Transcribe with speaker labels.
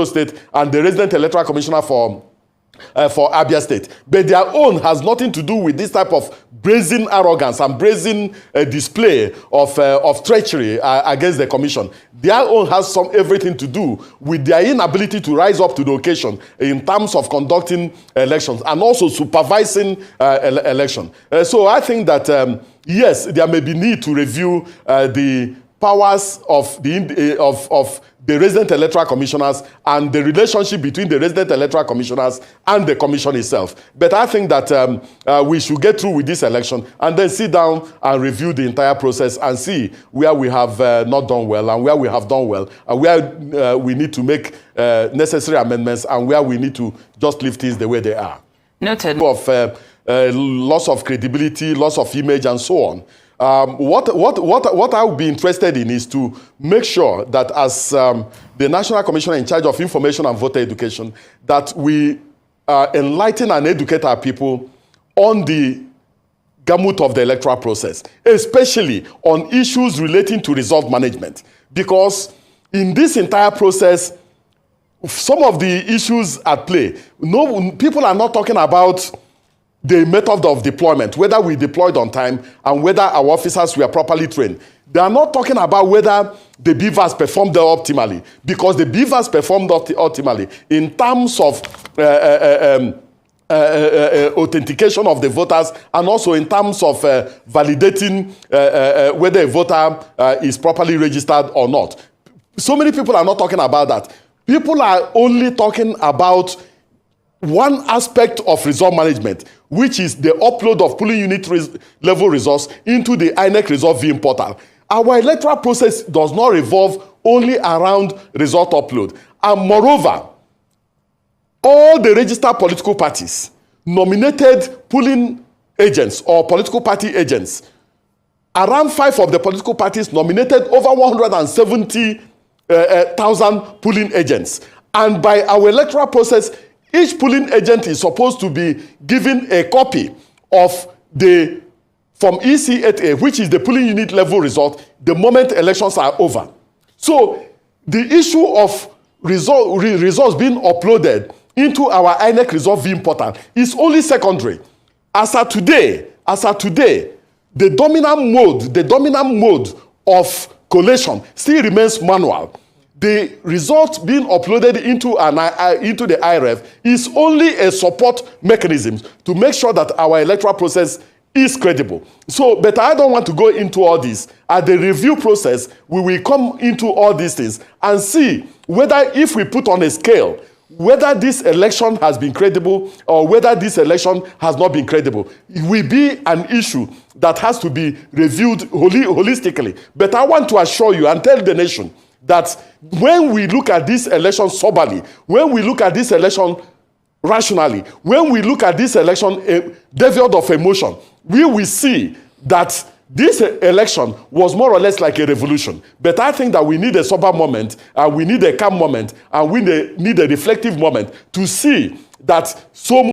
Speaker 1: State and the resident electoral commissioner for Abia State. But their own has nothing to do with this type of brazen arrogance and brazen display of treachery against the commission. Their own has everything to do with their inability to rise up to the occasion in terms of conducting elections and also supervising election. So I think that, yes, there may be need to review the powers of the resident electoral commissioners and the relationship between the resident electoral commissioners and the commission itself. But I think that we should get through with this election and then sit down and review the entire process and see where we have not done well and where we have done well and where we need to make necessary amendments and where we need to just leave things the way they are.
Speaker 2: Noted.
Speaker 1: Of loss of credibility, loss of image, and so on. What I would be interested in is to make sure that as the National Commissioner in charge of information and voter education, that we enlighten and educate our people on the gamut of the electoral process, especially on issues relating to result management. Because in this entire process, some of the issues at play, people are not talking about the method of deployment, whether we deployed on time and whether our officers were properly trained. They are not talking about whether the beavers performed optimally, because the beavers performed optimally in terms of authentication of the voters and also in terms of validating whether a voter is properly registered or not. So many people are not talking about that. People are only talking about one aspect of result management, which is the upload of polling unit level results into the INEC result viewing portal. Our electoral process does not revolve only around result upload. And moreover, all the registered political parties nominated polling agents or political party agents. Around 5 of the political parties nominated over 170,000 polling agents. And by our electoral process, each polling agent is supposed to be given a copy of from EC8A, which is the polling unit level result, the moment elections are over. So the issue of results being uploaded into our INEC result viewing portal is only secondary. As of today, the dominant mode of collation still remains manual. The results being uploaded into the IREF is only a support mechanism to make sure that our electoral process is credible. So, but I don't want to go into all this. At the review process, we will come into all these things and see whether, if we put on a scale, whether this election has been credible or whether this election has not been credible. It will be an issue that has to be reviewed holistically. But I want to assure you and tell the nation that when we look at this election soberly, when we look at this election rationally, when we look at this election devoid of emotion, we will see that this election was more or less like a revolution. But I think that we need a sober moment, and we need a calm moment, and we need a reflective moment to see that so